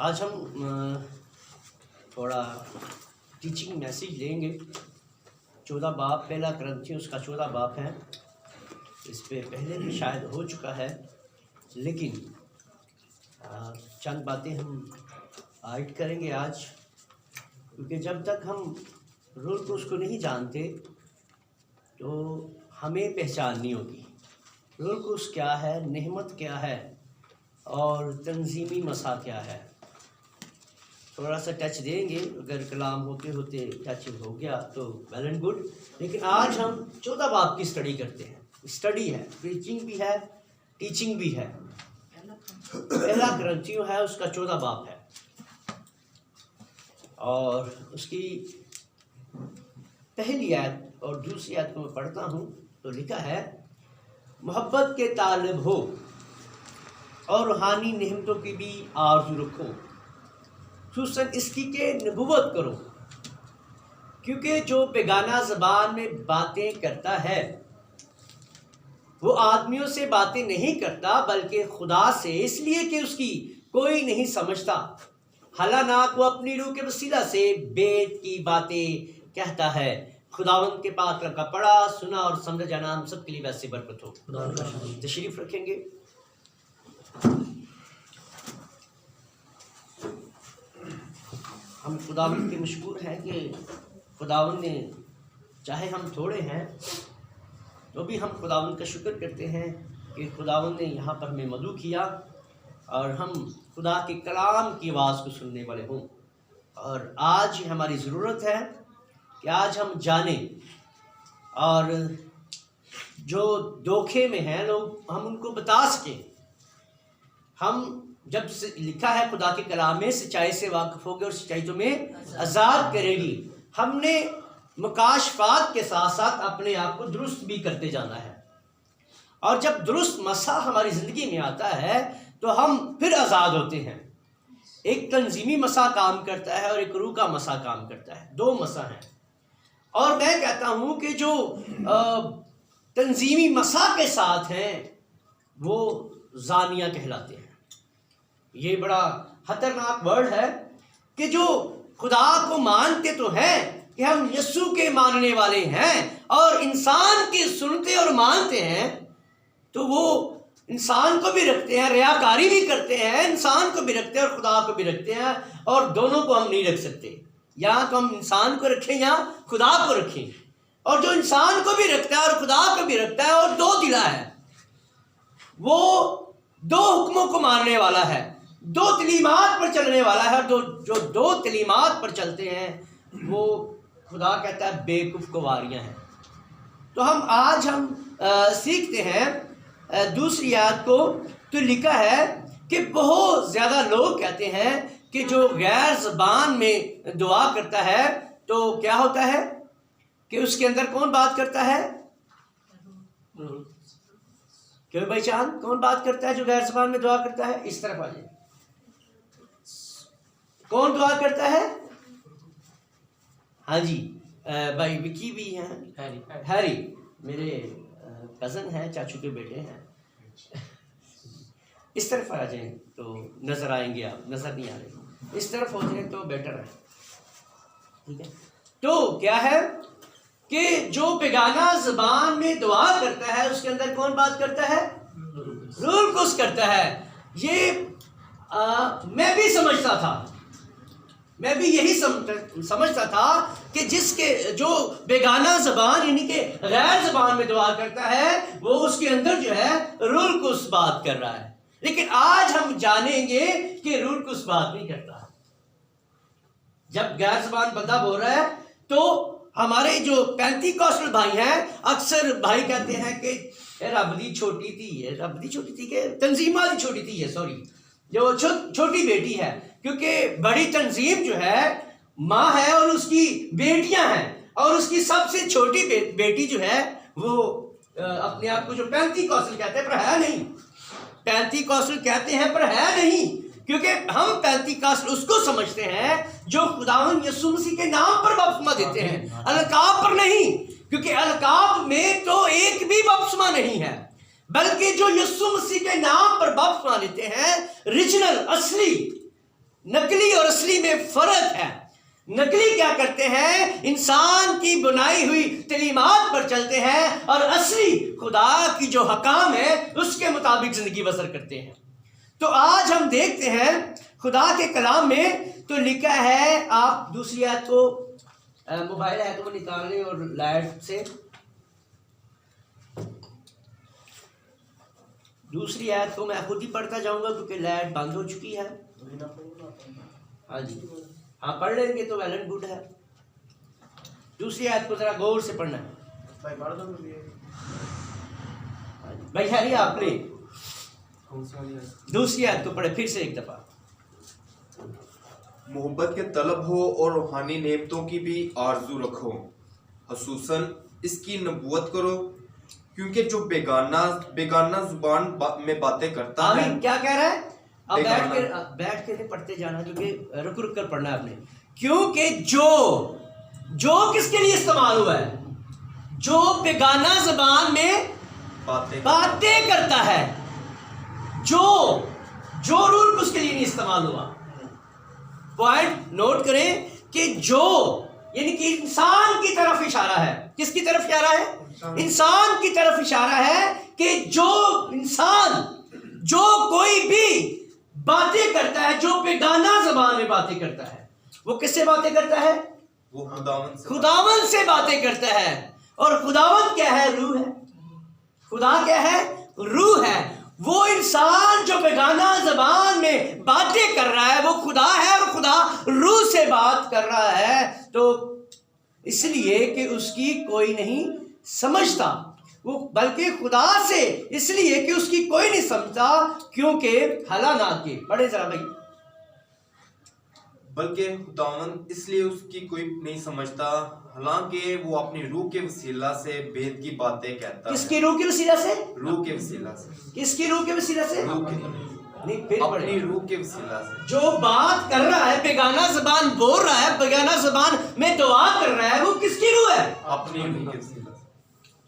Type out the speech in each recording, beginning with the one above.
آج ہم تھوڑا ٹیچنگ میسیج لیں گے۔ 14 باب پہلا کرنتھیوں اس کا 14 باب ہے۔ اس پہ پہلے بھی شاید ہو چکا ہے، لیکن چند باتیں ہم ایڈ کریں گے آج، کیونکہ جب تک ہم رول کو اس کو نہیں جانتے تو ہمیں پہچان نہیں ہوگی۔ رول کو اس کیا ہے، نعمت کیا ہے، اور تنظیمی مسا کیا ہے۔ تھوڑا سا ٹچ دیں گے، اگر کلام ہوتے ہوتے ٹچ ہو گیا تو ویل اینڈ گڈ، لیکن آج ہم 14 باب کی اسٹڈی کرتے ہیں۔ اسٹڈی ہے، پریچنگ بھی ہے، ٹیچنگ بھی ہے۔ پہلا کرنتھیوں ہے، اس کا 14 باب ہے، اور اس کی پہلی آیت اور دوسری آیت کو میں پڑھتا ہوں تو لکھا ہے، محبت کے طالب ہو اور روحانی نعمتوں کی بھی آرزو رکھو، خصوصاً اس کی کہ نبوت کرو، کیونکہ جو بیگانہ زبان میں باتیں کرتا ہے وہ آدمیوں سے باتیں نہیں کرتا بلکہ خدا سے، اس لیے کہ اس کی کوئی نہیں سمجھتا، حالانکہ وہ اپنی روح کے وسیلہ سے بیت کی باتیں کہتا ہے۔ خداوند کے پاک کا پڑھا، سنا اور سمجھا جانا ہم سب کے لیے ویسے برکت ہو۔ تشریف رکھیں گے۔ ہم خداوند کے مشکور ہیں کہ خداوند نے، چاہے ہم تھوڑے ہیں تو بھی ہم خداوند کا شکر کرتے ہیں کہ خداوند نے یہاں پر ہمیں مدعو کیا اور ہم خدا کے کلام کی آواز کو سننے والے ہوں۔ اور آج ہماری ضرورت ہے کہ آج ہم جانیں، اور جو دھوکے میں ہیں لوگ ہم ان کو بتا سکیں۔ ہم جب لکھا ہے خدا کے کلام میں، سچائی سے واقف ہوگے اور سچائی تمہیں آزاد کرے گی۔ ہم نے مکاشفات کے ساتھ ساتھ اپنے آپ کو درست بھی کرتے جانا ہے، اور جب درست مسا ہماری زندگی میں آتا ہے تو ہم پھر آزاد ہوتے ہیں۔ ایک تنظیمی مسا کام کرتا ہے اور ایک روح کا مسا کام کرتا ہے، دو مسا ہیں۔ اور میں کہتا ہوں کہ جو تنظیمی مسا کے ساتھ ہیں وہ زانیہ کہلاتے ہیں۔ یہ بڑا خطرناک ورڈ ہے کہ جو خدا کو مانتے تو ہیں کہ ہم یسوع کے ماننے والے ہیں، اور انسان کی سنتے اور مانتے ہیں تو وہ انسان کو بھی رکھتے ہیں، ریاکاری بھی کرتے ہیں، انسان کو بھی رکھتے ہیں اور خدا کو بھی رکھتے ہیں، اور دونوں کو ہم نہیں رکھ سکتے۔ یا تو ہم انسان کو رکھیں یا خدا کو رکھیں، اور جو انسان کو بھی رکھتا ہے اور خدا کو بھی رکھتا ہے اور دو دلا ہے، وہ دو حکموں کو ماننے والا ہے، دو تعلیمات پر چلنے والا ہے، اور جو دو تعلیمات پر چلتے ہیں وہ خدا کہتا ہے بیوقوف گواریاں ہیں۔ تو آج ہم سیکھتے ہیں دوسری آیت کو، تو لکھا ہے کہ بہت زیادہ لوگ کہتے ہیں کہ جو غیر زبان میں دعا کرتا ہے تو کیا ہوتا ہے کہ اس کے اندر کون بات کرتا ہے؟ کیوں بھائی چاند، کون بات کرتا ہے جو غیر زبان میں دعا کرتا ہے؟ اس طرف آ جائے۔ کون دعا کرتا ہے؟ ہاں جی، بھائی وکی بھی ہیں، ہیری میرے کزن ہیں، چاچو کے بیٹے ہیں۔ اس طرف آ جائیں تو نظر آئیں گے، آپ نظر نہیں آ رہے، اس طرف ہو جائیں تو بیٹر ہے، ٹھیک ہے۔ تو کیا ہے کہ جو بیگانہ زبان میں دعا کرتا ہے اس کے اندر کون بات کرتا ہے؟ روح القدس کرتا ہے۔ یہ میں بھی سمجھتا تھا، میں بھی یہی سمجھتا تھا کہ جو بیگانہ زبان یعنی کہ غیر زبان میں دعا کرتا ہے وہ اس کے اندر جو ہے روح القدس بات کر رہا ہے، لیکن آج ہم جانیں گے کہ روح القدس بات نہیں کرتا۔ جب غیر زبان بندہ بول رہا ہے تو ہمارے جو پینتیکوسٹل بھائی ہیں، اکثر بھائی کہتے ہیں کہ رب دی چھوٹی تھی کہ تنظیم والی چھوٹی تھی، سوری، جو چھوٹی بیٹی ہے، کیونکہ بڑی تنظیم جو ہے ماں ہے اور اس کی بیٹیاں ہیں، اور اس کی سب سے چھوٹی بیٹی جو ہے وہ اپنے آپ کو جو پینتیکوسٹل کہتے ہیں پر ہے نہیں، پینتیکوسٹل کہتے ہیں پر ہے نہیں، کیونکہ ہم پینتیکوسٹل اس کو سمجھتے ہیں جو خداوند یسوع مسیح کے نام پر بپتسمہ دیتے ہیں، القاب پر نہیں، کیونکہ القاب میں تو ایک بھی بپتسمہ نہیں ہے، بلکہ جو یسوع مسیح کے نام پر بپتسمہ لیتے ہیں، ریجنل اصلی نقلی اور اصلی میں فرق ہے. نقلی کیا کرتے ہیں؟ انسان کی بنائی ہوئی تعلیمات پر چلتے ہیں اور اصلی خدا کی جو حکام ہے اس کے مطابق زندگی بسر کرتے ہیں. تو آج ہم دیکھتے ہیں خدا کے کلام میں تو لکھا ہے. آپ دوسری آیت کو موبائل ہے تو وہ نکال لیں اور لائٹ سے دوسری آیت کو میں خود ہی پڑھتا جاؤں گا کیونکہ لائٹ بند ہو چکی ہے. ہاں جی ہاں پڑھ لیں گے تو ویل اینڈ گڈ ہے. دوسری آیت کو ذرا غور سے پڑھنا ہے بھائی. خیریت آپ نے دوسری آیت کو پڑھے پھر سے ایک دفعہ. محبت کے طلب ہو اور روحانی نعمتوں کی بھی آرزو رکھو، خصوصاً اس کی نبوت کرو، کیونکہ جو بیگانہ زبان میں باتیں کرتا ہے. آمین. کیا کہہ رہا ہے؟ اب بیٹھ کے پڑھتے جانا کیونکہ رک رک کر پڑھنا ہے آپ نے. کیونکہ جو کس کے لیے استعمال ہوا ہے؟ جو بیگانہ زبان میں باتیں کرتا ہے. جو رول اس کے لیے نہیں استعمال ہوا. پوائنٹ نوٹ کریں کہ جو یعنی کہ انسان کی طرف اشارہ ہے. کس کی طرف اشارہ ہے؟ انسان کی طرف اشارہ ہے کہ جو انسان جو کوئی بھی باتیں کرتا ہے، جو بیگانہ زبان میں باتیں کرتا ہے، وہ کس سے باتیں کرتا ہے؟ وہ خداوند سے باتیں کرتا ہے. اور خداوند کیا ہے؟ روح ہے. خدا کیا ہے؟ روح ہے. وہ انسان جو بیگانہ زبان میں باتیں کر رہا ہے وہ خدا ہے اور خدا روح سے بات کر رہا ہے. تو اس لیے کہ اس کی کوئی نہیں سمجھتا، وہ بلکہ خدا سے اس لیے کہ اس کی کوئی نہیں سمجھتا کیونکہ حالانہ کے پڑھے ذرا بھائی. بلکہ خداوند اس لیے اس کی کوئی نہیں سمجھتا، حالانکہ وہ اپنی روح کے وسیلہ سے بھید کی باتیں کہتا ہے. کس کی روح کے وسیلہ سے؟ روح کے وسیلہ سے. کس کی روح کے وسیلہ سے؟ اپنی روح کے وسیلہ سے. جو بات کر رہا ہے، بیگانہ زبان بول رہا ہے، بیگانہ زبان میں دعا کر رہا ہے، وہ کس کی روح ہے؟ اپنی روح کے وسیلہ سے.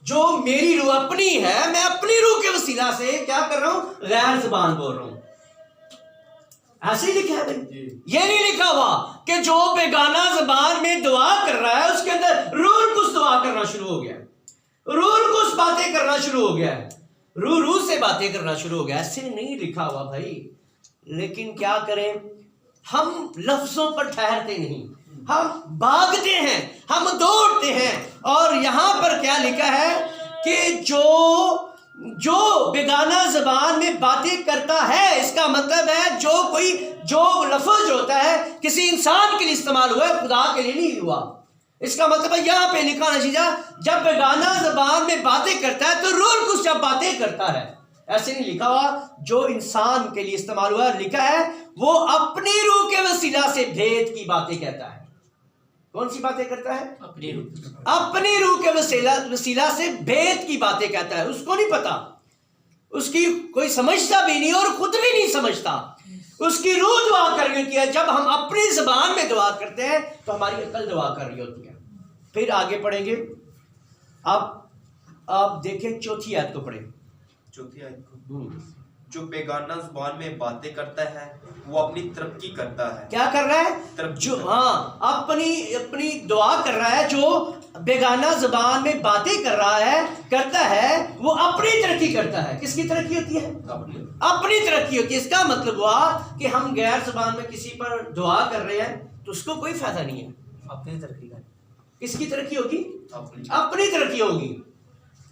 جو میری روح اپنی ہے، میں اپنی روح کے وسیلہ سے کیا کر رہا ہوں؟ غیر زبان بول رہا ہوں. ایسے ہی لکھا ہے بھائی. یہ نہیں لکھا ہوا کہ جو بیگانہ زبان میں دعا کر رہا ہے اس کے اندر روح القدس دعا کرنا شروع ہو گیا، روح القدس باتیں کرنا شروع ہو گیا، روح سے باتیں کرنا شروع ہو گیا. ایسے نہیں لکھا ہوا بھائی. لیکن کیا کریں، ہم لفظوں پر ٹھہرتے نہیں، ہم بھاگتے ہیں، ہم دوڑتے ہیں. اور یہاں پر کیا لکھا ہے کہ جو بیگانہ زبان میں باتیں کرتا ہے، اس کا مطلب ہے جو لفظ ہوتا ہے کسی انسان کے لیے استعمال ہوا ہے، خدا کے لیے نہیں ہوا. اس کا مطلب ہے یہاں پہ لکھا نتیجہ، جب بیگانہ زبان میں باتیں کرتا ہے تو روح القدس جب باتیں کرتا ہے. ایسے نہیں لکھا ہوا جو انسان کے لیے استعمال ہوا، لکھا ہے وہ اپنی روح کے وسیلہ سے بھید کی باتیں کہتا ہے. کون سی باتیں کرتا ہے؟ اپنی روح کے وسیلہ سے بھید کی باتیں کہتا ہے. اس کو نہیں پتا، اس کی کوئی سمجھتا بھی نہیں اور خود بھی نہیں سمجھتا. اس کی روح دعا کر رہی ہوتی ہے. جب ہم اپنی زبان میں دعا کرتے ہیں تو ہماری عقل دعا کر رہی ہوتی ہے. پھر آگے پڑھیں گے. آپ دیکھیں چوتھی آیت کو پڑھیں. چوتھی آیت کو، جو بیگانہ زبان میں باتیں کرتا ہے وہ اپنی ترقی کرتا ہے. کیا کر رہا ہے؟ جو اپنی دعا کر رہا ہے. جو بیگانہ زبان میں باتیں کر رہا ہے کرتا ہے وہ اپنی ترقی کرتا ہے. کس کی ترقی ہوتی ہے؟ اپنی ترقی ہوتی ہے. اس کا مطلب ہوا کہ ہم غیر زبان میں کسی پر دعا کر رہے ہیں تو اس کو کوئی فائدہ نہیں ہے. اپنی ترقی کا کس کی ترقی ہوگی؟ اپنی ترقی ہوگی.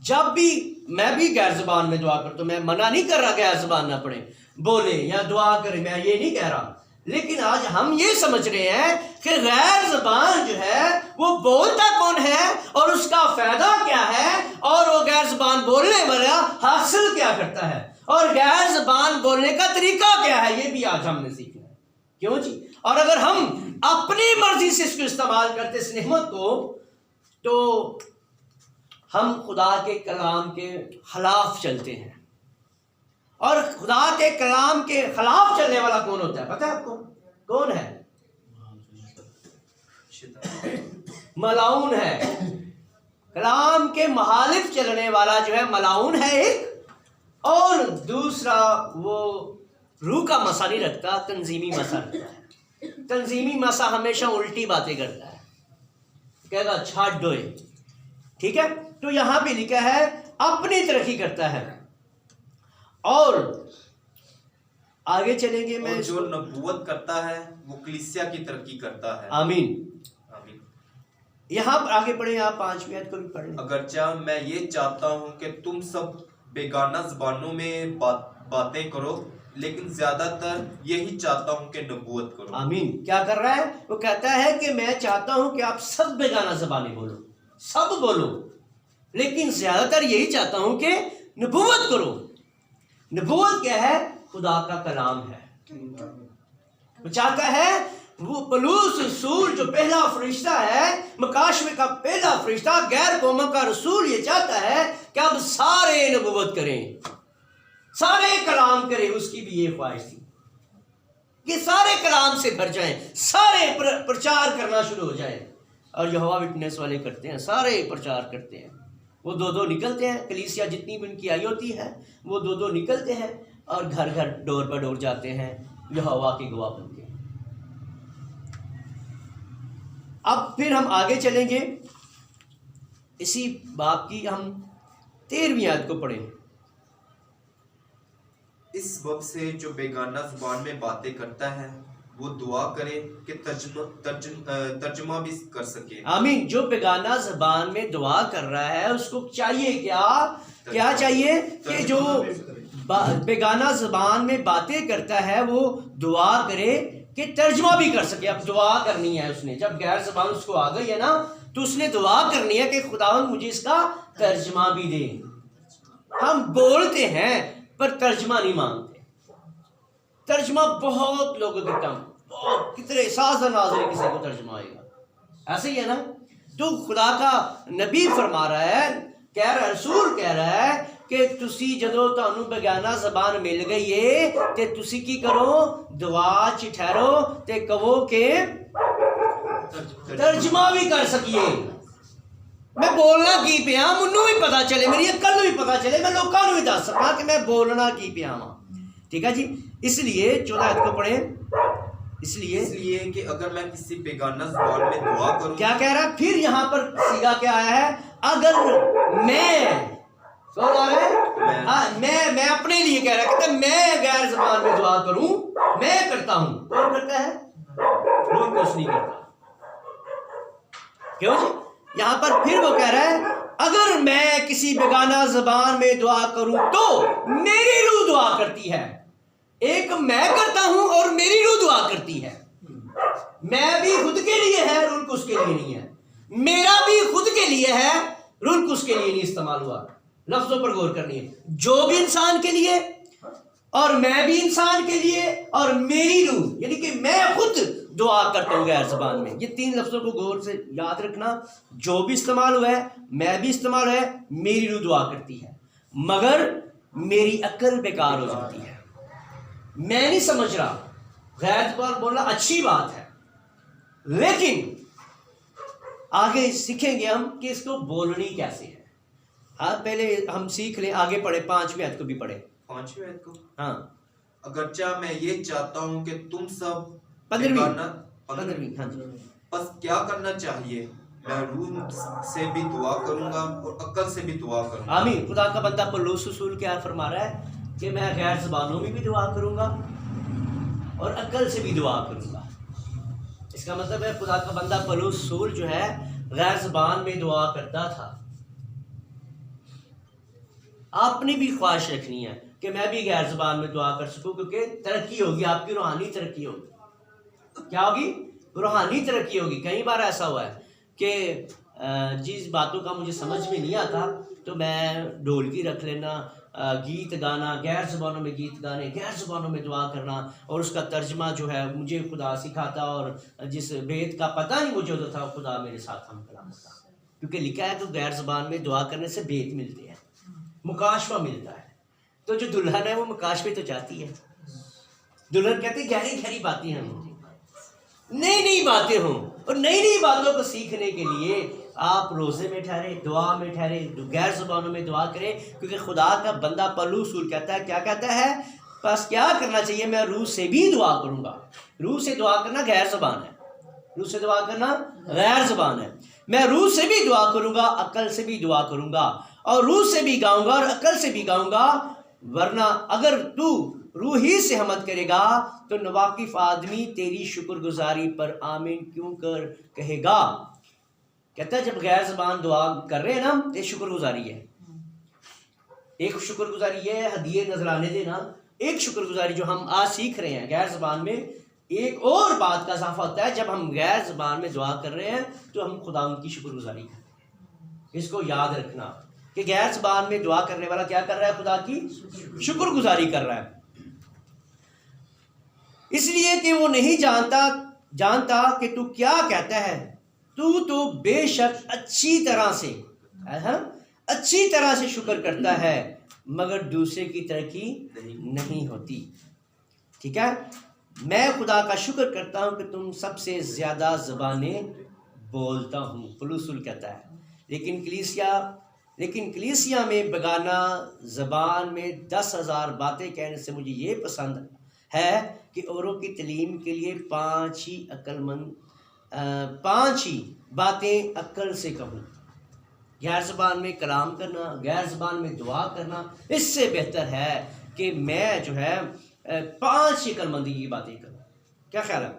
جب بھی میں بھی غیر زبان میں دعا کرتا ہوں، میں منع نہیں کر رہا غیر زبان نہ پڑھیں، بولے یا دعا کریں، میں یہ نہیں کہہ رہا. لیکن آج ہم یہ سمجھ رہے ہیں کہ غیر زبان جو ہے وہ بولتا کون ہے اور اس کا فائدہ کیا ہے، اور وہ غیر زبان بولنے والا حاصل کیا کرتا ہے، اور غیر زبان بولنے کا طریقہ کیا ہے. یہ بھی آج ہم نے سیکھنا ہے. کیوں جی؟ اور اگر ہم اپنی مرضی سے اس کو استعمال کرتے اس نعمت کو، تو ہم خدا کے کلام کے خلاف چلتے ہیں. اور خدا کے کلام کے خلاف چلنے والا کون ہوتا ہے پتہ ہے آپ کو؟ کون ہے؟ ملعون ہے. کلام کے مخالف چلنے والا جو ہے ملعون ہے ایک، اور دوسرا وہ روح کا مسا نہیں رکھتا، تنظیمی مسا رکھتا ہے۔ تنظیمی مسا ہمیشہ الٹی باتیں کرتا ہے، کہے گا چھاڑ ڈوئے، ٹھیک ہے۔ تو یہاں پہ لکھا ہے اپنی ترقی کرتا ہے۔ اور آگے چلیں گے، میں اور جو نبوت کرتا ہے وہ کلیسیا کی ترقی کرتا ہے۔ آمین۔ آمین۔ یہاں پر آگے پڑھیں، آپ 5ویں آیت کو بھی پڑھ لیں۔ اگرچہ میں یہ چاہتا ہوں کہ تم سب بیگانہ زبانوں میں باتیں کرو، لیکن زیادہ تر یہی چاہتا ہوں کہ نبوت کرو۔ آمین۔ کیا کر رہا ہے؟ وہ کہتا ہے کہ میں چاہتا ہوں کہ آپ سب بیگانہ زبانیں بولو، سب بولو، لیکن زیادہ تر یہی چاہتا ہوں کہ نبوت کرو۔ نبوت کیا ہے؟ خدا کا کلام ہے۔ وہ چاہتا ہے، وہ پولس رسول جو پہلا فرشتہ ہے، مکاشوے کا پہلا فرشتہ، غیر قوموں کا رسول، یہ چاہتا ہے کہ اب سارے نبوت کریں، سارے کلام کریں۔ اس کی بھی یہ خواہش تھی کہ سارے کلام سے بھر جائیں، سارے پرچار کرنا شروع ہو جائیں۔ اور یہوہ وٹنس والے کرتے ہیں، سارے پرچار کرتے ہیں۔ وہ دو دو نکلتے ہیں، کلیسیا جتنی بھی ان کی آئی ہوتی ہے، وہ دو دو نکلتے ہیں اور گھر گھر ڈور پر ڈور جاتے ہیں، یہوہ کے گواہ بنتے ہیں۔ اب پھر ہم آگے چلیں گے، اسی باب کی ہم 13ویں آیت کو پڑھیں۔ اس وقت سے جو بیگانہ زبان میں باتیں کرتا ہے وہ دعا کرے کہ ترجمہ بھی کر سکے۔ آمین۔ جو بیگانہ زبان میں دعا کر رہا ہے، اس کو چاہیے کیا چاہیے کہ جو بیگانہ زبان میں باتیں کرتا ہے وہ دعا کرے کہ ترجمہ بھی کر سکے۔ اب دعا کرنی ہے اس نے، جب غیر زبان اس کو آ گئی ہے نا، تو اس نے دعا کرنی ہے کہ خداوند مجھے اس کا ترجمہ بھی دے۔ ہم بولتے ہیں پر ترجمہ نہیں مانگتے۔ ترجمہ بہت لوگوں کے کم، بہت کتنے ساز نازل کسی کو ترجمہ آئے گا، ایسے ہی ہے نا۔ تو خدا کا نبی فرما رہا ہے، رسول کہہ رہا ہے کہ تسی جدو تانوں بیگانہ زبان مل گئی ہے تے تسی کی کرو؟ دعا چ ٹھہرو تے کہو کہ ترجمہ بھی کر سکیے۔ میں بولنا کی پیا، منوں بھی پتا چلے، میری عقل نوں بھی پتا چلے، میں لوکاں نوں بھی دس سکاں کہ میں بولنا کی پیا ہاں۔ ٹھیک ہے جی۔ اس لیے 14 آیت کو پڑھیں۔ اس لیے کہ اگر میں کسی بیگانہ زبان میں دعا کروں، کیا کہہ رہا ہے پھر یہاں پر سیگا کیا آیا ہے؟ اگر میں، کون آ رہا ہے؟ ہاں، میں اپنے لیے کہہ رہا ہے، کہتا ہے میں غیر زبان میں دعا کروں، میں کرتا ہوں۔ کون کرتا ہے؟ روح کچھ نہیں کرتا۔ کیوں جی؟ یہاں پر پھر وہ کہہ رہا ہے اگر میں کسی بیگانہ زبان میں دعا کروں تو میری روح دعا کرتی ہے۔ ایک میں کرتا ہوں اور میری روح دعا کرتی ہے۔ میں بھی خود کے لیے ہے، روح کو اس کے لیے نہیں ہے۔ میرا بھی خود کے لیے ہے، روح کو اس کے لیے نہیں استعمال ہوا۔ لفظوں پر غور کرنی ہے، جو بھی انسان کے لیے اور میں بھی انسان کے لیے اور میری روح، یعنی کہ میں خود دعا کرتا ہوں غیر زبان میں۔ یہ 3 لفظوں کو غور سے یاد رکھنا، جو بھی استعمال ہوا ہے، میں بھی استعمال ہوا ہے، میری روح دعا کرتی ہے، مگر میری عقل بیکار ہو جاتی ہے، میں نہیں سمجھ رہا۔ غیر زبان بولنا اچھی بات ہے، لیکن آگے سیکھیں گے ہم کہ اس کو بولنی کیسے ہے۔ ہاں، پہلے ہم سیکھ لیں، آگے پڑھیں، 5ویں آیت کو بھی پڑھیں۔ 5ویں آیت کو، ہاں، اگرچہ میں یہ چاہتا ہوں کہ تم سب 15ویں، ہاں جی۔ پس کیا کرنا چاہیے؟ میں روح سے بھی دعا کروں گا اور عقل سے بھی دعا کروں گا۔ آمین۔ خدا کا بندہ پولس رسول کیا فرما رہا ہے کہ میں غیر زبانوں میں بھی دعا کروں گا اور عقل سے بھی دعا کروں گا۔ اس کا مطلب ہے خدا کا بندہ پولس رسول جو ہے غیر زبان میں دعا کرتا تھا۔ آپ نے بھی خواہش رکھنی ہے کہ میں بھی غیر زبان میں دعا کر سکوں، کیونکہ ترقی ہوگی، آپ کی روحانی ترقی ہوگی۔ کیا ہوگی؟ روحانی ترقی ہوگی۔ کئی بار ایسا ہوا ہے کہ جس باتوں کا مجھے سمجھ میں نہیں آتا تو میں ڈھولکی رکھ لینا، گیت گانا، غیر زبانوں میں گیت گانے، غیر زبانوں میں دعا کرنا، اور اس کا ترجمہ جو ہے مجھے خدا سکھاتا، اور جس بیت کا پتہ نہیں مجھے ہوتا تھا خدا میرے ساتھ ہم کلام ہوتا، کیونکہ لکھا ہے کہ غیر زبان میں دعا کرنے سے بیت ملتے ہیں، مکاشفہ ملتا ہے۔ تو جو دلہن ہے وہ مکاشفے تو چاہتی ہے۔ دلہن کہتے ہیں گہری گہری باتیں ہیں، نئی نئی باتیں ہوں، اور نئی نئی باتوں کو سیکھنے کے لیے آپ روزے میں ٹھہرے، دعا میں ٹھہرے، غیر زبانوں میں دعا کریں، کیونکہ خدا کا بندہ پولس رسول کہتا ہے، کیا کہتا ہے؟ بس کیا کرنا چاہیے؟ میں روح سے بھی دعا کروں گا. روح سے دعا کرنا غیر زبان ہے. روح سے دعا کرنا غیر زبان ہے. میں روح سے بھی دعا کروں گا، عقل سے بھی دعا کروں گا، اور روح سے بھی گاؤں گا اور عقل سے بھی گاؤں گا. ورنہ اگر تو روح ہی سے حمد کرے گا تو ناواقف آدمی تیری شکر گزاری پر آمین کیوں کہے گا. کہتا ہے جب غیر زبان دعا کر رہے ہیں نا، یہ شکر گزاری ہے. ایک شکر گزاری یہ ہے ہدیے نذرانے دینا، ایک شکر گزاری جو ہم آج سیکھ رہے ہیں غیر زبان میں. ایک اور بات کا اضافہ ہوتا ہے، جب ہم غیر زبان میں دعا کر رہے ہیں تو ہم خدا ان کی شکر گزاری کریں. اس کو یاد رکھنا کہ غیر زبان میں دعا کرنے والا کیا کر رہا ہے؟ خدا کی شکر گزاری کر رہا ہے. اس لیے کہ وہ نہیں جانتا کہ تو کیا کہتا ہے. تو بے شک اچھی طرح سے شکر کرتا ہے، مگر دوسرے کی ترقی نہیں ہوتی. ٹھیک ہے، میں خدا کا شکر کرتا ہوں کہ تم سب سے زیادہ زبانیں بولتا ہوں. پلوسل کہتا ہے. لیکن کلیسیا میں بیگانہ زبان میں 10,000 باتیں کہنے سے مجھے یہ پسند ہے کہ اوروں کی تعلیم کے لیے 5 ہی باتیں عقل سے کہوں. غیر زبان میں کلام کرنا، غیر زبان میں دعا کرنا، اس سے بہتر ہے کہ میں جو ہے 5 عقل مندی کی باتیں کروں. کیا خیال ہے؟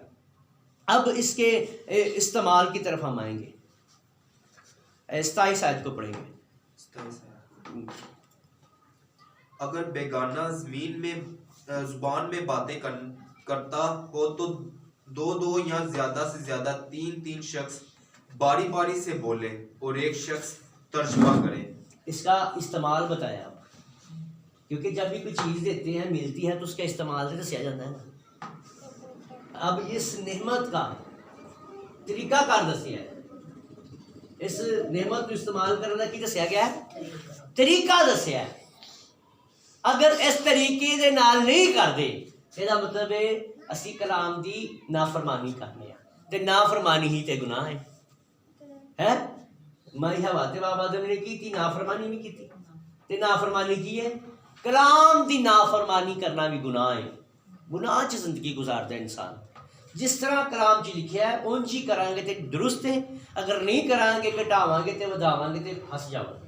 اب اس کے استعمال کی طرف ہم آئیں گے. 27 آیت کو پڑھیں گے. اگر بیگانہ زبان میں باتیں کرتا ہو تو 2 یا زیادہ سے زیادہ 3 شخص باری باری سے بولے اور ایک شخص ترجمہ کرے. اس کا استعمال بتایا آپ، کیونکہ جب بھی کوئی چیز دیتے ہیں ملتی ہے تو اس کا استعمال سے دسیا جاتا ہے نا. اب اس نعمت کا طریقہ کار دسیا ہے. اس نعمت کو استعمال کرنا کی دسیا گیا ہے؟ طریقہ دسیا ہے. اگر اس طریقے دے نال نہیں کردے یہ مطلب ہے اسی کلام دی نافرمانی کرنے ہیں، تے نافرمانی ہی تے گناہ ہے. مائی ہوا تے بابا آدم نے کی تھی، نافرمانی نہیں کی تھی. تے نافرمانی کی ہے، کلام دی نافرمانی کرنا بھی گناہ ہے. گناہ چ زندگی گزارتا ہے انسان. جس طرح کلام چ لکھیا ہے اون چی کران گے تے درست ہے، اگر نہیں کران گے گھٹاواں گے تے وداواں گے تے پھس جاواں گے.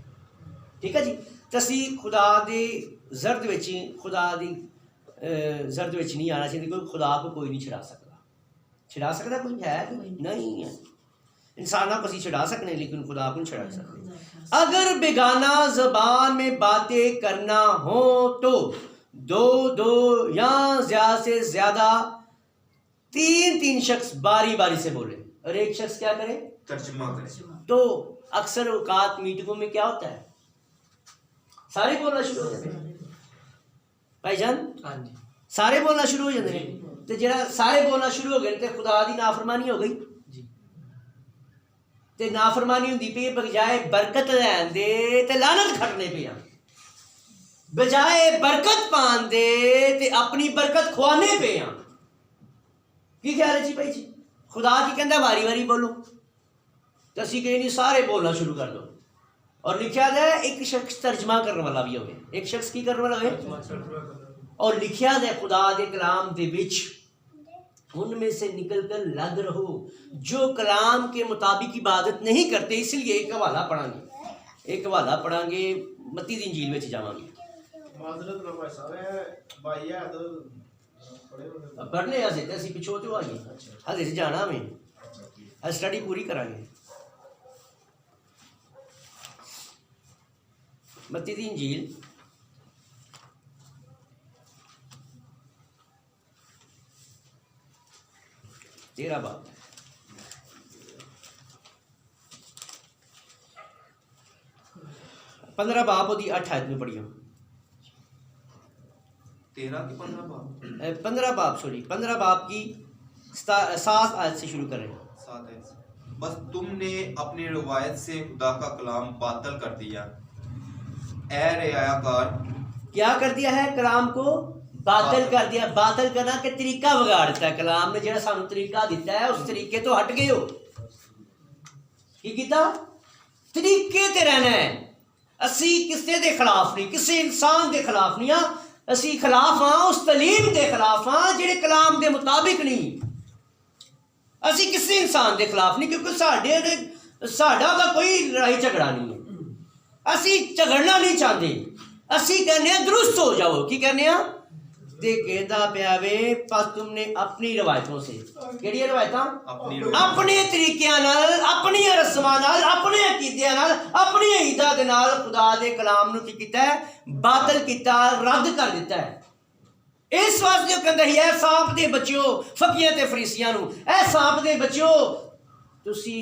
ٹھیک ہے جی. تسی خدا دی زرد وچ نہیں آنا چاہیے. کوئی خدا کو کوئی نہیں چھڑا سکتا کوئی ہے نہیں ہے. انسانوں کو اسی چھڑا سکنے لیکن خدا کو نہیں چھڑا سکتے. اگر بیگانہ زبان میں باتیں کرنا ہو تو 2 یا زیادہ سے زیادہ 3 شخص باری باری سے بولے اور ایک شخص کیا کرے؟ ترجمہ کرے. تو اکثر اوقات میٹنگوں میں کیا ہوتا ہے؟ سارے بولنا شروع ہو جاتے ہیں بھائی جان. سارے بولنا شروع ہو جاتے ہیں. تو جڑا سارے بولنا شروع ہو گئے تے خدا دی نافرمانی ہو گئی. تے نافرمانی ہوندی پئی بجائے برکت لین دے تے لعنت کھٹنے پیا. بجائے برکت پان دے تے اپنی برکت کھوانے پہ ہیں. کی خیال ہے جی بھائی جی؟ خدا کی کہندا واری واری بولو تو اسی کہ نہیں سارے بولنا شروع کر دو. اور لکھیا ہے ایک شخص ترجمہ کرنے والا بھی ہوئے. ایک شخص کی کرنے والا ہوئے. اور لکھیا ہے خدا دے کلام دے وچ ان میں سے نکل کر لگ رہو جو کلام کے مطابق عبادت نہیں کرتے. اس لیے ایک حوالہ پڑھیں گے متی دی انجیل وچ جاواں گے. پڑھنے آسے تے اسی پچھو تے آئیے ہلے سے جانا میں اسٹڈی پوری کریں گے. متی دی انجیل 13 باب 15 باب دی 8 آیت میں پڑھیو. 15 باب کی 7 آیت سے شروع کریں. بس تم نے اپنی روایت سے خدا کا کلام باطل کر دیا. اے رعایا کار، کیا کر دیا ہے؟ کلام کو باطل کر دیا. باطل کرنا کہ طریقہ بگاڑ دیتا ہے. کلام نے جڑا سانو طریقہ دیتا ہے اس طریقے تو ہٹ گئے ہو. کی کیتا؟ طریقے تے رہنا ہے. اسی کسے دے خلاف نہیں، کسے انسان دے خلاف نہیں ہاں. ਅਸੀਂ ਖਿਲਾਫ ਹਾਂ, ਉਸ ਤਲੀਮ ਦੇ ਖਿਲਾਫ ਹਾਂ ਜਿਹੜੇ ਕਲਾਮ ਦੇ ਮੁਤਾਬਿਕ ਨਹੀਂ। ਅਸੀਂ ਕਿਸੇ ਇਨਸਾਨ ਦੇ ਖਿਲਾਫ ਨਹੀਂ, ਕਿਉਂਕਿ ਸਾਡਾ ਤਾਂ ਕੋਈ ਲੜਾਈ ਝਗੜਾ ਨਹੀਂ ਹੈ। ਅਸੀਂ ਝਗੜਨਾ ਨਹੀਂ ਚਾਹੁੰਦੇ। ਅਸੀਂ ਕਹਿੰਦੇ ਹਾਂ ਦਰੁਸਤ ਹੋ ਜਾਓ। ਕੀ ਕਹਿੰਦੇ ਆ? ਤੇ ਕਹਿੰਦਾ ਪਿਆ ਵੇ ਪਰ ਤੁਮਨੇ ਆਪਣੀ ਰਵਾਇਤੋਂ ਸੇ, ਕਿਹੜੀਆਂ ਰਵਾਇਤਾਂ? ਆਪਣੇ ਤਰੀਕਿਆਂ ਨਾਲ, ਆਪਣੀਆਂ ਰਸਮਾਂ ਨਾਲ, ਆਪਣੇ ਅਕੀਦਿਆਂ ਨਾਲ, ਆਪਣੀਆਂ ਈਦਾਂ ਦੇ ਨਾਲ ਖੁਦਾ ਦੇ ਕਲਾਮ ਨੂੰ ਕੀ ਕੀਤਾ ਹੈ? ਬਾਤਲ ਕੀਤਾ, ਰੱਦ ਕਰ ਦਿੱਤਾ ਹੈ। ਇਸ ਵਾਸਤੇ ਉਹ ਕਹਿੰਦਾ ਸੀ, ਇਹ ਸਾਂਪ ਦੇ ਬੱਚਿਓ, ਫਕੀਆਂ ਤੇ ਫਰੀਸੀਆਂ ਨੂੰ, ਇਹ ਸਾਂਪ ਦੇ ਬੱਚਿਓ ਤੁਸੀਂ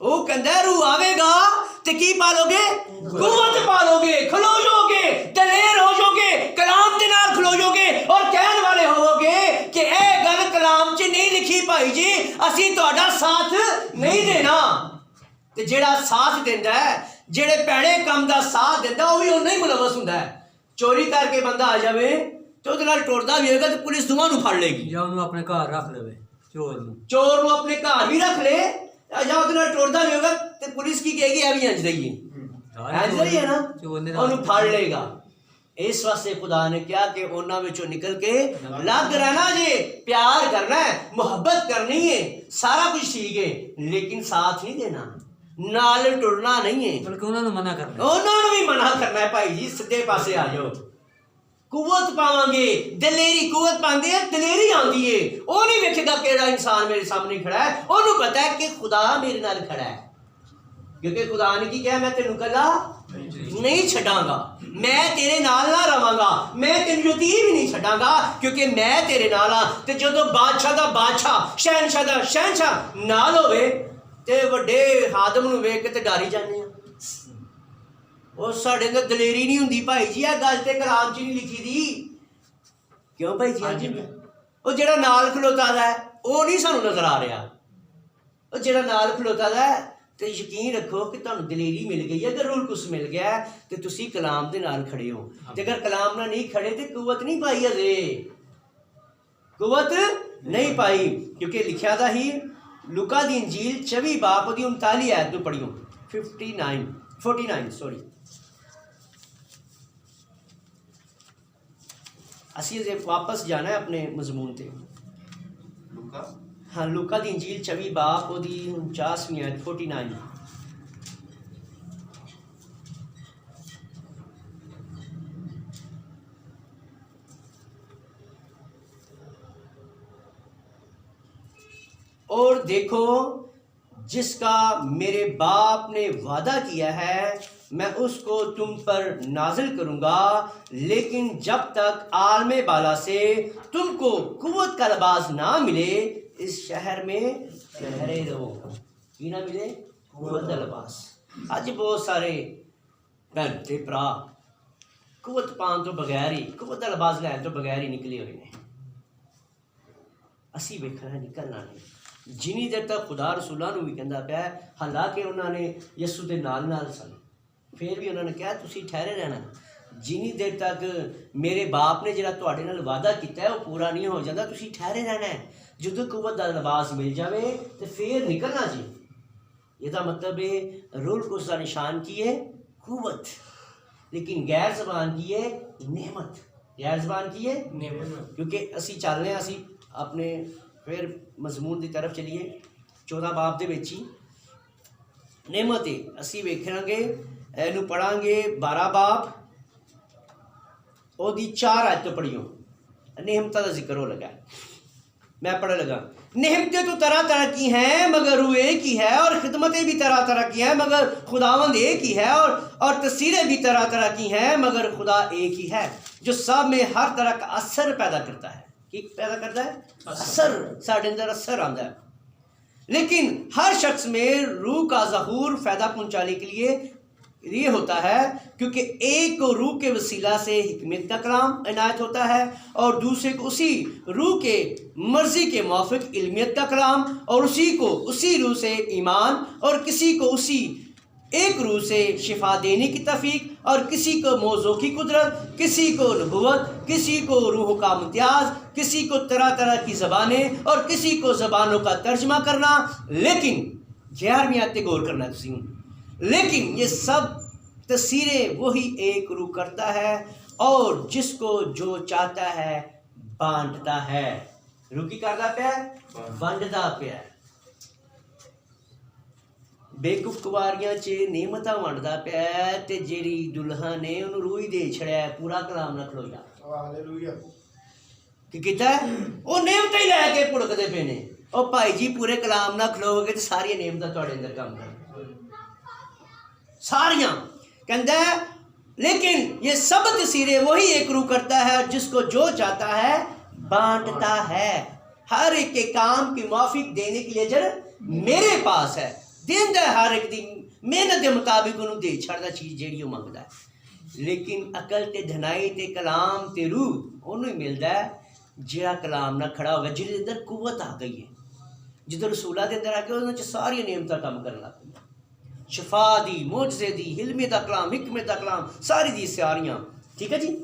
وہ کہندا روح آوے گا تے کی پالو گے؟ قوت پالو گے، کھلو جو گے، دلیر ہو جو گے، کلام دے نال کھلو جو گے اور کہن والے ہو گے کہ اے گل کلام چ نہیں لکھی بھائی جی اسی تہاڈا ساتھ نہیں دینا۔ تے جیڑا ساتھ دیندا ہے، جیڑے پیڑے کام دا ساتھ دیندا وہ بھی اُنہاں ہی ملوث ہوندا ہے۔ چوری کر کے بندہ آ جاوے تو وہ نال ٹردا بھی ہوگا تو پولیس دوواں نوں پھڑ لے گی، یا انہوں اپنے گھر رکھ لے چور نوں، چور نوں اپنے گھر بھی رکھ لے یا وہ نال ٹردا بھی ہوگا تو پولیس کی کہے گی اے بھی انج دئی انج دئی ہے نا، انہوں پھڑ لے گا۔ اس واسطے خدا نے کیا کہ انہاں وچوں نکل کے لگ رہنا جی، پیار کرنا ہے، محبت کرنی ہے، سارا کچھ ٹھیک ہے، لیکن ساتھ نہیں دینا، نال ٹرنا نہیں ہے، بلکہ انہوں نے منع کرنا، انہوں نے بھی منع کرنا ہے بھائی جی سدھے پاسے آ جاؤ۔ قوت پاواں گے، دلیری قوت پاندے ہیں، دلیری آندی ہے، وہ نہیں ویکھے گا کیڑا انسان میرے سامنے کھڑا ہے، انہوں پتہ ہے کہ خدا میرے نال کھڑا ہے، کیونکہ خدا نے کی کہا میں تینوں کلا نہیں چھڈاں گا، میں تیرے نال نہ رواں گا، میں تینوں یتیم بھی نہیں چھڈاں گا کیونکہ میں تیرے نال ہاں۔ تے جدوں بادشاہ دا بادشاہ، شہنشاہ دا شہنشاہ نال ہوئے تے وڈے خادم نوں ویکھ کے تے ڈر ہی جانے ہیں۔ وہ ساڈے اندر دلیری نہیں ہوندی بھائی جی، یہ گل تے کلام چ نہیں لکھی دی، کیوں بھائی جی؟ وہ جڑا نال کھلوتا ہے وہ نہیں سانوں نظر آ رہا، وہ جڑا نال کھلوتا ہے تو یقین رکھو کہ تمہیں دلیری مل گئی ہے، اگر روح القدس مل گیا ہے تو تسی کلام دے نال کھڑے ہو، تے اگر کلام نہ نہیں کھڑے تو قوت نہیں پائی ہے، قوت نہیں پائی، کیونکہ لکھیا دا ہی لوکا دی انجیل 24 باب دی 39 آیت تو پڑھیو، 49 سوری، اسی واپس جانا ہے اپنے مضمون تے۔ لوکا ہاں لوکا دی انجیل 24 باب دی 49 آیت 49۔ اور دیکھو جس کا میرے باپ نے وعدہ کیا ہے میں اس کو تم پر نازل کروں گا، لیکن جب تک عالم بالا سے تم کو قوت کا لباس نہ ملے اس شہر میں ٹھہرے رہو۔ کی نہ ملے؟ قوت کا لباس۔ اج بہت سارے بہن تے بھرا قوت پان تو بغیر ہی، قوت کا لباس لین تو بغیر ہی نکلے ہوئے ہیں۔ اسی ویکھنا نکلنا نہیں، جنی دیر تک خدا رسولہ نو بھی کہندا پیا ہے، حالانکہ انہوں نے یسو دے نال نال سن، پھر بھی انہوں نے کہا تسی ٹھہرے رہنا، جنی دیر تک میرے باپ نے جڑا تواڈے نال وعدہ کیتا ہے وہ پورا نہیں ہو جاتا، تسی ٹھہرے رہنا ہے۔ جدو قوت دا لباس مل جاوے تو پھر نکلنا جی۔ یہ دا مطلب ہے روح القدس دا نشان کی ہے؟ قوت، لیکن غیر زبان کی ہے؟ نعمت۔ غیر زبان کی ہے؟ نعمت۔ کیونکہ اسی چل رہے ہیں، اسی اپنے پھر مضمون دی طرف چلیے 14 باب دے وچ ہی نعمت ہے، اسی ویکھاں گے، اینو پڑھاں گے 12 باب او دی 4 آیت تو پڑھیو، نعمتاں دا ذکر ہو لگا، میں پڑھنے لگا۔ نعمتیں تو طرح طرح کی ہیں مگر روح ایک ہی ہے، اور خدمتیں بھی طرح طرح کی ہیں مگر خداوند ایک ہی ہے، اور تصویریں بھی طرح طرح کی ہیں مگر خدا ایک ہی ہے، جو سب میں ہر طرح کا اثر پیدا کرتا ہے۔ کی پیدا کرتا ہے؟ اثر، ساڈے اندر اثر آندا ہے، لیکن ہر شخص میں روح کا ظہور فائدہ پہنچانے کے لیے یہ ہوتا ہے، کیونکہ ایک کو روح کے وسیلہ سے حکمت کا کلام عنایت ہوتا ہے، اور دوسرے کو اسی روح کے مرضی کے موافق علمیت کا کلام، اور اسی کو اسی روح سے ایمان، اور کسی کو اسی ایک روح سے شفا دینے کی توفیق، اور کسی کو موضوع کی قدرت، کسی کو نبوت، کسی کو روح کا امتیاز، کسی کو طرح طرح کی زبانیں، اور کسی کو زبانوں کا ترجمہ کرنا۔ لیکن 11ویں آیت پہ غور کرنا ہے، لیکن یہ سب تاثیریں وہی ایک روح کرتا ہے، اور جس کو جو چاہتا ہے بانٹتا ہے۔ روح کی کردا پیا ہے؟ بانٹدا پیا ہے۔ بیوقوف کواریاں چ نعمتاں ونڈدا پیا ہے، تے جیڑی دلہن نے انہوں روح ہی دے چھڑیا ہے، پورا کلام نہ کھلویا۔ ہالےلویا۔ کی کیتا ہے؟ وہ نعمتیں ہی لے کے پڑکدے پے نے۔ او بھائی جی پورے کلام نہ کھلو گے تے ساری نعمتاں تواڈے اندر کام کرن، ساریاں کہندا ہے، لیکن یہ سب تاثیریں وہی ایک روح کرتا ہے، جس کو جو چاہتا ہے بانٹتا ہے۔ ہر ایک کے کام کے موافق دینے کے لیے اجر میرے پاس ہے۔ ਦਿੰਦਾ ਹਰ ਇੱਕ ਦੀ ਮਿਹਨਤ ਦੇ ਮੁਤਾਬਿਕ ਉਹਨੂੰ ਦੇ ਛੱਡਦਾ ਚੀਜ਼ ਜਿਹੜੀ ਉਹ ਮੰਗਦਾ ਹੈ। ਲੇਕਿਨ ਅਕਲ ਤੇ ਧਨਾਈ ਤੇ ਕਲਾਮ ਤੇ ਰੂਹ ਉਹਨੂੰ ਹੀ ਮਿਲਦਾ ਹੈ ਜਿਹੜਾ ਕਲਾਮ ਨਾਲ ਖੜਾ ਹੋਗਾ, ਜਿਹਦੇ ਅੰਦਰ ਕੁਵਤ ਆ ਗਈ ਹੈ। ਜਦੋਂ ਰਸੂਲਾਂ ਦੇ ਅੰਦਰ ਆ ਕੇ ਉਹਨਾਂ 'ਚ ਸਾਰੀਆਂ ਨਿਯਮਤਾਂ ਕੰਮ ਕਰਨ ਲੱਗ ਪਈਆਂ, ਸ਼ਫਾ ਦੀ, ਮੋਜਜ਼ੇ ਦੀ, ਹਿਲਮੇ ਦਾ ਕਲਾਮ, ਹਿਕਮੇ ਦਾ ਕਲਾਮ, ਸਾਰੀ ਦੀ ਸਾਰੀਆਂ। ਠੀਕ ਹੈ ਜੀ।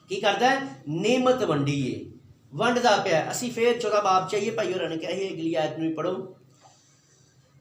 ਕੀ ਕਰਦਾ ਹੈ? ਨਿਯਮਤ ਵੰਡੀਏ, ਵੰਡਦਾ ਪਿਆ। ਅਸੀਂ ਫਿਰ 14 ਬਾਬ ਚਾਹੀਏ ਭਾਈ ਹੋਰਾਂ ਨੇ ਕਿਹਾ ਇਹ ਅਗਲੀ ਆਇਤ ਨੂੰ ਵੀ ਪੜ੍ਹੋ,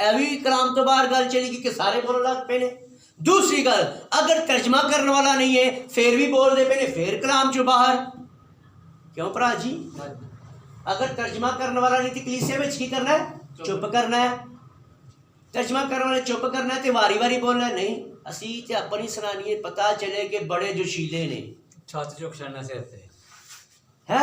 ਇਹ ਵੀ ਕਲਾਮ ਤੋਂ ਬਾਹਰ ਗੱਲ ਚਲੀ ਗਈ ਕਿ ਸਾਰੇ ਬੋਲਣ ਲੱਗ ਪਏ ਨੇ। ਦੂਸਰੀ ਗੱਲ, ਅਗਰ ਤਰਜਮਾ ਕਰਨ ਵਾਲਾ ਨਹੀਂ ਹੈ ਫਿਰ ਵੀ ਬੋਲਦੇ ਪਏ ਨੇ, ਫਿਰ ਕਲਾਮ ਚੋਂ ਬਾਹਰ ਕਿਉਂ ਭਰਾ ਜੀ? ਅਗਰ ਤਰਜਮਾ ਕਰਨ ਵਾਲਾ ਨਹੀਂ ਤੇ ਕਲੀਸਿਆ ਵਿੱਚ ਕੀ ਕਰਨਾ ਹੈ? ਚੁੱਪ ਕਰਨਾ ਹੈ। ਤਰਜਮਾ ਕਰਨ ਵਾਲੇ ਚੁੱਪ ਕਰਨਾ ਹੈ ਤੇ ਵਾਰੀ ਵਾਰੀ ਬੋਲਣਾ ਨਹੀਂ। ਅਸੀਂ ਤੇ ਆਪਣੀ ਸੁਣਾਣੀ ਹੈ, ਪਤਾ ਚਲੇ ਕਿ ਬੜੇ ਜੋਸ਼ੀਲੇ ਨੇ, ਛੱਤ ਚੁੱਕ ਛੱਡਣਾ ਸਿਰ ਤੇ ਹੈ,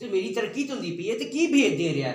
ਤੇ ਮੇਰੀ ਤਰੱਕੀ ਹੁੰਦੀ ਪਈ ਹੈ ਤੇ ਕੀ ਭੇਦ ਦੇ ਰਿਹਾ ਹੈ,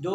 2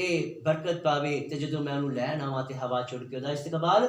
ਇਹ ਬਰਕਤ ਪਾਵੇ ਤੇ ਜਦੋਂ ਮੈਂ ਉਹਨੂੰ ਲੈਣ ਆਵਾਂ ਤੇ ਹਵਾ ਚੁੜ ਕੇ ਉਹਦਾ ਇਸਤਕਬਾਲ